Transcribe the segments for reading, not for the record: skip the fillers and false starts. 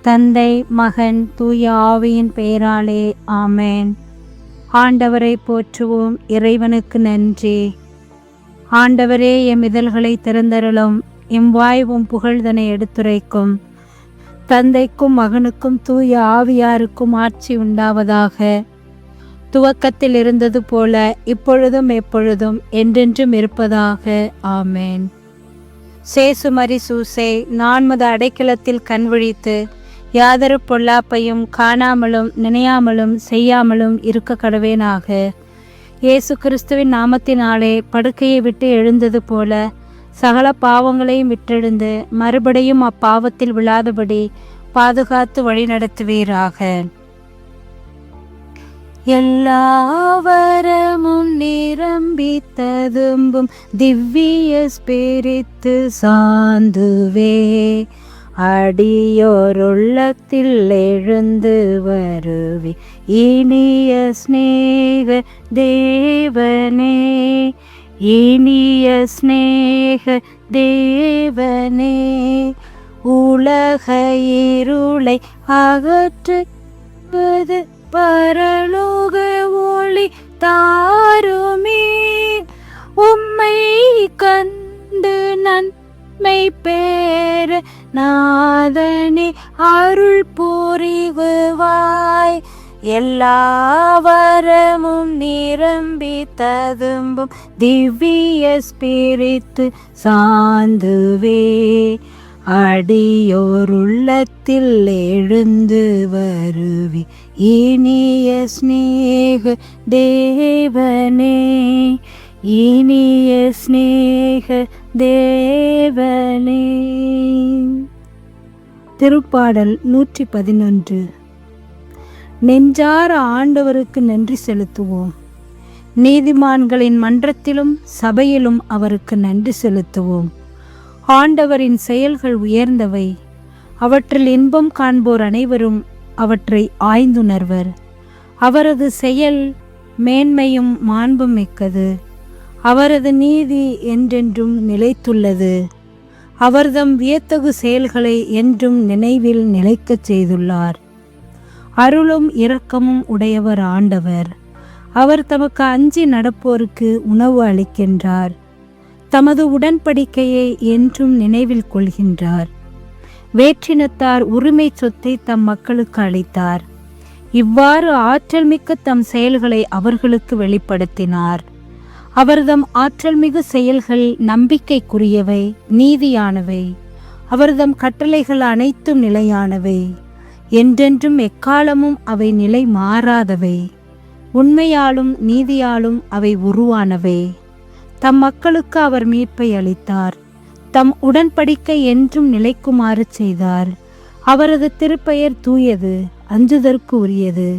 தந்தை, மகன், தூய ஆவியின் பெயராலே ஆமென். ஆண்டவரை போற்றுவோம். இறைவனுக்கு நன்றி. ஆண்டவரே, எம் இதழ்களை திறந்தருளும். எம் வாய்வும் புகழ்தனை எடுத்துரைக்கும். தந்தைக்கும் மகனுக்கும் தூய ஆவியாருக்கும் ஆட்சி உண்டாவதாக. துவக்கத்தில் இருந்தது போல இப்பொழுதும் எப்பொழுதும் என்றென்றும் இருப்பதாக. ஆமென். சேசுமரி சூசை, நான்மது அடைக்கலத்தில் கண்விழித்து யாதொரு பொல்லாப்பையும் காணாமலும் நினையாமலும் செய்யாமலும் இருக்க கடவேனாக. இயேசு கிறிஸ்துவின் நாமத்தினாலே படுக்கையை விட்டு எழுந்தது போல சகல பாவங்களையும் விட்டெழுந்து மறுபடியும் அப்பாவத்தில் விழாதபடி பாதுகாத்து வழிநடத்துவீராக. எல்லாவரமும் நிரம்பி ததும்பும் திவ்ய ஸ்பிரித்து சாந்துவே, அடியோருள்ளத்தில் எழுந்து வருவி இனிய ஸ்நேக தேவனே, இனிய ஸ்நேக தேவனே, உலக இருளை அகற்றுவது பரலோக ஒளி தாருமே, உம்மை கண்டு நன்மை பெற நாதனே அருள் புரிவாய். எல்லாவரமும் நிரம்பி ததும்பும் திவ்ய ஸ்பிரித்து சாந்துவே, அடியோருள்ளத்தில் எழுந்து வருவி இனிய ஸ்நேக தேவனே, இனிய ஸ்நேக தேவனே. திருப்பாடல் 111. நெஞ்சார ஆண்டவருக்கு நன்றி செலுத்துவோம். நீதிமான்களின் மன்றத்திலும் சபையிலும் அவருக்கு நன்றி செலுத்துவோம். ஆண்டவரின் செயல்கள் உயர்ந்தவை, அவற்றில் இன்பம் காண்போர் அனைவரும் அவற்றை ஆய்ந்துணர்வர். அவரது செயல் மேன்மையும் மாண்பும் மிக்கது, அவரது நீதி என்றென்றும் நிலைத்துள்ளது. அவர்தம் வியத்தகு செயல்களை என்றும் நினைவில் நிலைக்கச் செய்துள்ளார். அருளும் இரக்கமும் உடையவர் ஆண்டவர். அவர் தமக்கு அஞ்சி நடப்போருக்கு உணவு அளிக்கின்றார். தமது உடன்படிக்கையை என்றும் நினைவில் கொள்கின்றார். வேற்றினத்தார் உரிமை சொத்தை தம் மக்களுக்கு அளித்தார். இவ்வாறு ஆற்றல் மிக்க தம் செயல்களை அவர்களுக்கு வெளிப்படுத்தினார். அவர்தம் ஆற்றல் மிகு செயல்கள் நம்பிக்கைக்குரியவை, நீதியானவை. அவர்தம் கட்டளைகள் அனைத்தும் நிலையானவை, என்றென்றும் எக்காலமும் அவை நிலை மாறாதவை. உண்மையாலும் நீதியாலும் அவை உருவானவை. தம் மக்களுக்கு அவர் மீட்பை அளித்தார். தம் உடன்படிக்கை என்றும் நிலைக்குமாறு செய்தார். அவரது திருப்பெயர் தூயது, அஞ்சுதற்கு உரியது.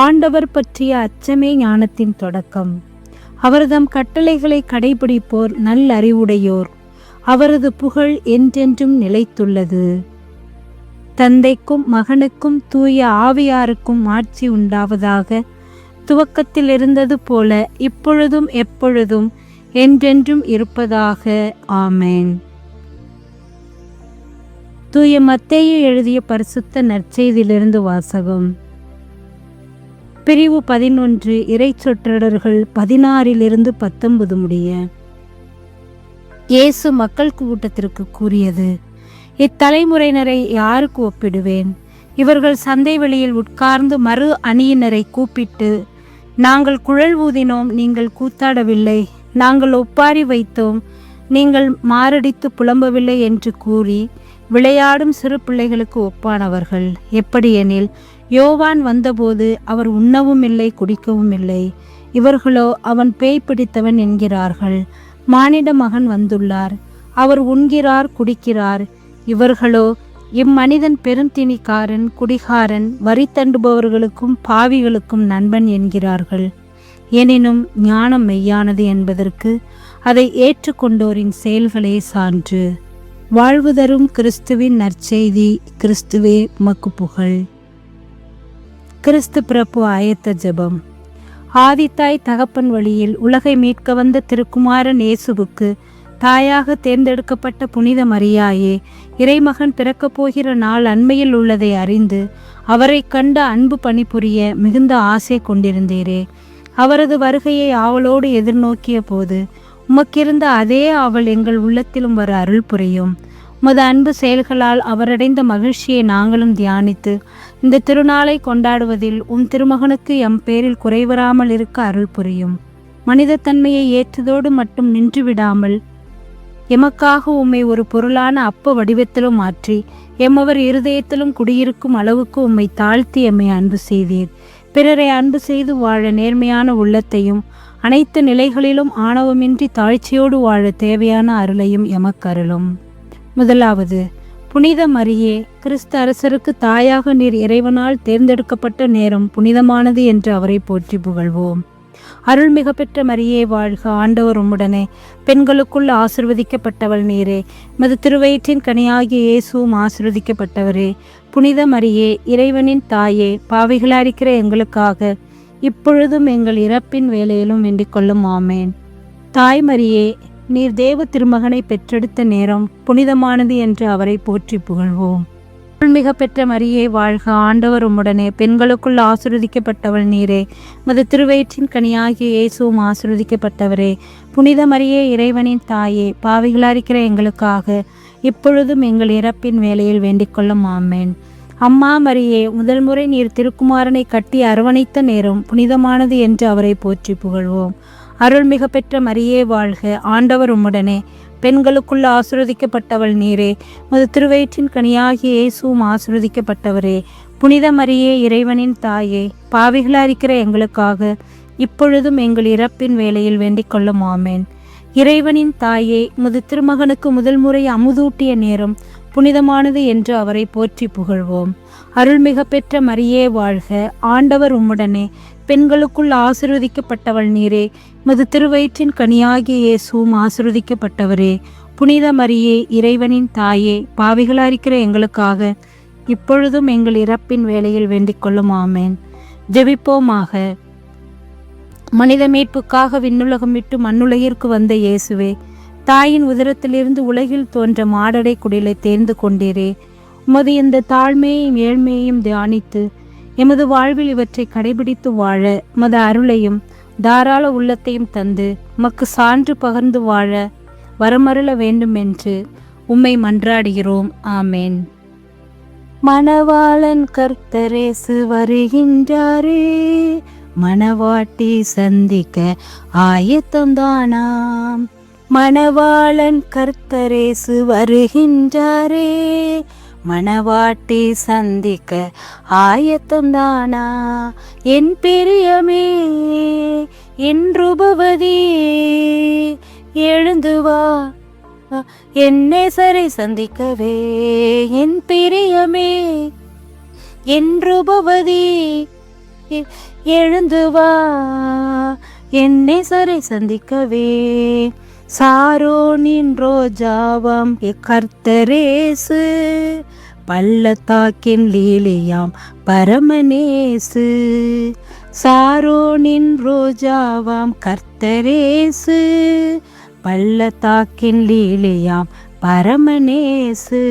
ஆண்டவர் பற்றிய அச்சமே ஞானத்தின் தொடக்கம். அவர்தம் கட்டளைகளை கடைபிடிப்போர் நல்லறிவுடையோர். அவரது புகழ் என்றென்றும் நிலைத்துள்ளது. தந்தைக்கும் மகனுக்கும் தூய ஆவியாருக்கும் ஆட்சி உண்டாவதாக. துவக்கத்தில் இருந்தது போல இப்பொழுதும் எப்பொழுதும் என்றென்றும் இருப்பதாக. ஆமென். தூய மத்தேயு எழுதிய பரிசுத்த நற்செய்தியிலிருந்து வாசகம். பிரிவு 11, இறைச்சொற்றடர்கள் 16-19 முடிய. இயேசு மக்கள் கூட்டத்திற்கு கூறியது: இத்தலைமுறையினரை யாருக்கு ஒப்பிடுவேன்? இவர்கள் சந்தை வெளியில் உட்கார்ந்து மறு அணியினரை கூப்பிட்டு, நாங்கள் குழல் ஊதினோம், நீங்கள் கூத்தாடவில்லை, நாங்கள் ஒப்பாரி வைத்தோம், நீங்கள் மாரடித்து புலம்பவில்லை என்று கூறி விளையாடும் சிறு பிள்ளைகளுக்கு ஒப்பானவர்கள். எப்படியெனில், யோவான் வந்தபோது அவர் உண்ணவும் இல்லை குடிக்கவும் இல்லை. இவர்களோ அவன் பேய் பிடித்தவன் என்கிறார்கள். மானிட மகன் வந்துள்ளார், அவர் உண்கிறார் குடிக்கிறார். இவர்களோ இம்மனிதன் பெருந்திணிக்காரன், குடிகாரன், வரி தண்டுபவர்களுக்கும் பாவிகளுக்கும் நண்பன் என்கிறார்கள். எனினும் ஞானம் மெய்யானது என்பதற்கு அதை ஏற்றுக்கொண்டோரின் செயல்களே சான்று. வாழ்வு தரும் கிறிஸ்துவின் நற்செய்தி. கிறிஸ்துவே உமக்கு புகழ். கிறிஸ்து பிறப்பு ஆயத்த ஜெபம். ஆதித்தாய் தகப்பன் வழியில் உலகை மீட்க வந்த திருக்குமாரன் இயேசுவுக்கு தாயாக தேர்ந்தெடுக்கப்பட்ட புனித மரியாயே, இறைமகன் பிறக்கப் போகிற நாள் அண்மையில் உள்ளதை அறிந்து அவரை கண்ட அன்பு பணிபுரிய மிகுந்த ஆசை கொண்டிருந்தீரே. அவரது வருகையை ஆவலோடு எதிர்நோக்கிய போது உமக்கிருந்த அதே ஆவல் எங்கள் உள்ளத்திலும் வர அருள் புரியும். உமது அன்பு செயல்களால் அவரடைந்த மகிழ்ச்சியை நாங்களும் தியானித்து இந்த திருநாளை கொண்டாடுவதில் உம் திருமகனுக்கு எம் பேரில் குறைவராமல் இருக்க அருள் புரியும். மனித தன்மையை ஏற்றதோடு மட்டும் நின்று விடாமல் எமக்காக உம்மை ஒரு பொருளான அப்ப வடிவத்திலும் மாற்றி எம்மவர் இருதயத்திலும் குடியிருக்கும் அளவுக்கு உம்மை தாழ்த்தி எம்மை அன்பு செய்தீர். பிறரை அன்பு செய்து வாழ நேர்மையான உள்ளத்தையும் அனைத்து நிலைகளிலும் ஆணவமின்றி தாழ்ச்சியோடு வாழ தேவையான அருளையும் எமக்கருளும். முதலாவது, புனித மரியே, கிறிஸ்து அரசருக்கு தாயாக நீர் இறைவனால் தேர்ந்தெடுக்கப்பட்ட நேரம் புனிதமானது என்று அவரை போற்றி புகழ்வோம். அருள்மிக பெற்ற மரியே வாழ்க, ஆண்டவர் உம்முடனே, பெண்களுக்குள் ஆசிர்வதிக்கப்பட்டவள் நீரே. மது திருவயிற்றின் கனியாகிய இயேசுவும் ஆசிர்வதிக்கப்பட்டவரே. புனித மரியே, இறைவனின் தாயே, பாவிகளாயிருக்கிற எங்களுக்காக இப்பொழுதும் எங்கள் இறப்பின் வேளையிலும் வேண்டிக் கொள்ளும். ஆமேன். தாய் மரியே, நீர் தேவ திருமகனை பெற்றெடுத்த நேரம் புனிதமானது என்று அவரை போற்றி புகழ்வோம். அருள்மிக பெற்ற மரியே வாழ்க, ஆண்டவர் உம்முடனே, பெண்களுக்குள் ஆசிர்வதிக்கப்பட்டவள் நீரே. மது திருவயிற்றின் கனியாகிய இயேசுவும் ஆசிர்வதிக்கப்பட்டவரே. புனித மரியே, இறைவனின் தாயே, பாவிகளாயிருக்கிற எங்களுக்காக இப்பொழுதும் எங்கள் இறப்பின் வேளையில் வேண்டிக் கொள்ளும். ஆமேன். அம்மா மரியே, முதல் முறை நீர் திருக்குமாரனை கட்டி அரவணைத்த நேரம் புனிதமானது என்று அவரை போற்றி புகழ்வோம். அருள்மிக பெற்ற மரியே வாழ்க, ஆண்டவர் உம்முடனே, பெண்களுக்குள்ள ஆசிர்வதிக்கப்பட்டவள் நீரே. மது திருவயிற்றின் கனியாகிய இயேசுவும் ஆசிர்வதிக்கப்பட்டவரே. புனித மரியே, இறைவனின் தாயே, பாவிகளாயிருக்கிற எங்களுக்காக இப்பொழுதும் எங்கள் இறப்பின் வேளையில் வேண்டிக் கொள்ளும். ஆமேன். இறைவனின் தாயே, மது திருமகனுக்கு முதல் முறை அமுதூட்டிய நேரம் புனிதமானது என்று அவரை போற்றி புகழ்வோம். அருள்மிக பெற்ற மரியே வாழ்க, ஆண்டவர் உம்முடனே, பெண்களுக்குள் ஆசிர்வதிக்கப்பட்டவள் நீரே. மது திருவயிற்றின் கனியாகிய இயேசுவும் ஆசிர்வதிக்கப்பட்டவரே. புனித மரியே, இறைவனின் தாயே, பாவிகளாயிருக்கிற எங்களுக்காக இப்பொழுதும் எங்கள் இறப்பின் வேளையில் வேண்டிக் கொள்ளும். ஆமேன். ஜெபிப்போமாக. மனித மீட்புக்காக விண்ணுலகம் விட்டு மண்ணுலகிற்கு வந்த இயேசுவே, தாயின் உதரத்திலிருந்து உலகில் தோன்ற மாடடை குடிலை தேர்ந்து கொண்டீரே. உமது இந்த தாழ்மையையும் ஏழ்மையையும் தியானித்து எமது வாழ்வில் இவற்றை கடைபிடித்து வாழ உமது அருளையும் தாராள உள்ளத்தையும் தந்து உமக்கு சான்று பகர்ந்து வாழ வரமருள வேண்டும் என்று உம்மை மன்றாடுகிறோம். ஆமேன். மணவாளன் கர்த்தரேசு வருகின்றாரே, மணவாட்டி சந்திக்க ஆயத்தம்தானாம். மணவாளன் கர்த்தரேசு வருகின்றாரே, மணவாட்டி சந்திக்க ஆயத்தம்தானா. என் பிரியமே, என் ரூபவதி, எழுந்து வா என் நேசரை சந்திக்கவே. என் பிரியமே, என் ரூபவதி, எழுந்து வா என் நேசரை சந்திக்கவே. சாரோனின் ரோஜாவாம் கர்த்தரேசு, பள்ளத்தாக்கின் லீலியாம் பரமனேசு. சாரோனின் ரோஜாவாம் கர்த்தரேசு, பள்ளத்தாக்கின் லீலியாம் பரமனேசு.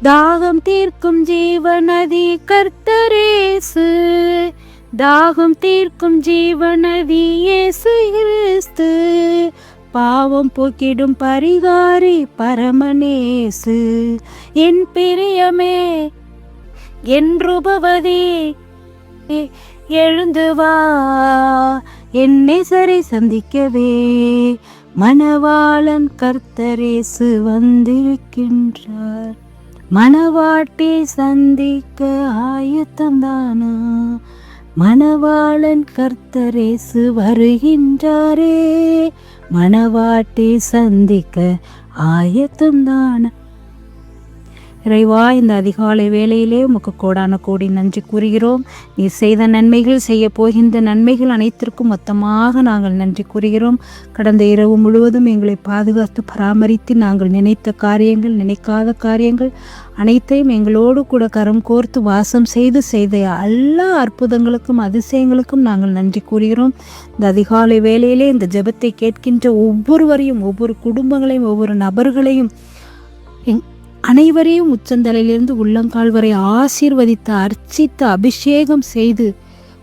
தாகம் தீர்க்கும் ஜீவநதி கர்த்தரேசு, தாகம் தீர்க்கும் ஜீவநதி இயேசு கிறிஸ்து. பாவம் போக்கிடும் பரிகாரி பரமனேசு. என் பிரியமே, என் ரூபவதி, எழுந்து வா என் நேசரை சந்திக்கவே. மணவாளன் கர்த்தரேசு வந்திருக்கின்றார், மணவாட்டி சந்திக்க ஆயத்தம்தானா. மணவாளன் கர்த்தரேசு வருகின்றாரே, மணவாட்டி சந்திக்க ஆயத்தம்தானா. இறைவா, இந்த அதிகாலை வேளையிலே உமக்கு கோடான கோடி நன்றி கூறுகிறோம். நீ செய்த நன்மைகள், செய்ய போகின்ற நன்மைகள் அனைத்திற்கும் மொத்தமாக நாங்கள் நன்றி கூறுகிறோம். கடந்த இரவு முழுவதும் எங்களை பாதுகாத்து பராமரித்து நாங்கள் நினைத்த காரியங்கள், நினைக்காத காரியங்கள் அனைத்தையும் எங்களோடு கூட கரம் கோர்த்து வாசம் செய்த எல்லா அற்புதங்களுக்கும் அதிசயங்களுக்கும் நாங்கள் நன்றி கூறுகிறோம். இந்த அதிகாலை வேளையிலே இந்த ஜெபத்தை கேட்கின்ற ஒவ்வொருவரையும், ஒவ்வொரு குடும்பங்களையும், ஒவ்வொரு நபர்களையும், அனைவரையும் உச்சந்தலையிலிருந்து உள்ளங்கால் வரை ஆசீர்வதித்து, அர்ச்சித்து, அபிஷேகம் செய்து,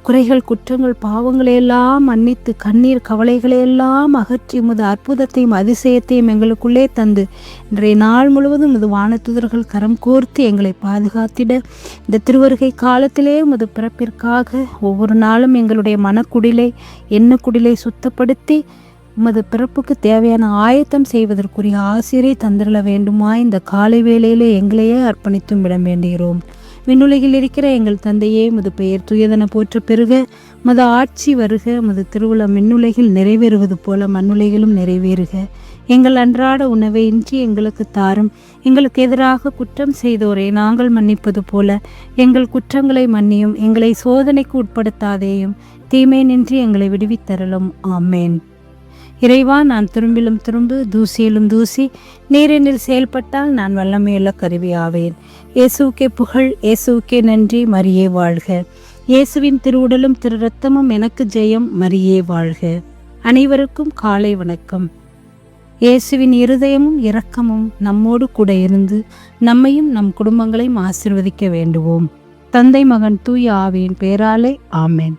குறைகள், குற்றங்கள், பாவங்களையெல்லாம் மன்னித்து, கண்ணீர் கவலைகளையெல்லாம் அகற்றி, உமது அற்புதத்தையும் அதிசயத்தையும் எங்களுக்குள்ளே தந்து, இன்றைய நாள் முழுவதும் இது வானதூதர்கள் கரம் கோர்த்து எங்களை பாதுகாத்திட, இந்த திருவருகை காலத்திலே உமது பிறப்பிற்காக ஒவ்வொரு நாளும் எங்களுடைய மனக்குடிலை, எண்ணக்குடிலை சுத்தப்படுத்தி உமது பிறப்புக்கு தேவையான ஆயத்தம் செய்வதற்குரிய ஆசிரியை தந்திரல வேண்டுமா? இந்த காலை வேளையிலே எங்களையே அர்ப்பணித்தும் விட வேண்டுகிறோம். விண்ணுலகில் இருக்கிற எங்கள் தந்தையே, உமது பெயர் துயதன போற்ற பெருக, உமது ஆட்சி வருக, உமது திருவுளம் விண்ணுலகில் நிறைவேறுவது போல மண்ணுலகிலும் நிறைவேறுக. எங்கள் அன்றாட உணவை இன்றி எங்களுக்கு தாரும். எங்களுக்கு எதிராக குற்றம் செய்தோரை நாங்கள் மன்னிப்பது போல எங்கள் குற்றங்களை மன்னியும். எங்களை சோதனைக்கு உட்படுத்தாதேயும், தீமை நின்று எங்களை விடுவித்தரலும். ஆமேன். இறைவா, நான் திரும்பிலும் திரும்பு, தூசியிலும் தூசி, நீரெனில் செயல்பட்டால் நான் வல்லமையுள்ள கருவியாவேன். இயேசுக்கே புகழ், இயேசுக்கே நன்றி, மரியே வாழ்க. இயேசுவின் திருவுடலும் திரு ரத்தமும் எனக்கு ஜெயம், மரியே வாழ்க. அனைவருக்கும் காலை வணக்கம். இயேசுவின் இருதயமும் இரக்கமும் நம்மோடு கூட இருந்து நம்மையும் நம் குடும்பங்களையும் ஆசீர்வதிக்க வேண்டுவோம். தந்தை, மகன், தூய ஆவியின் பெயராலே ஆமேன்.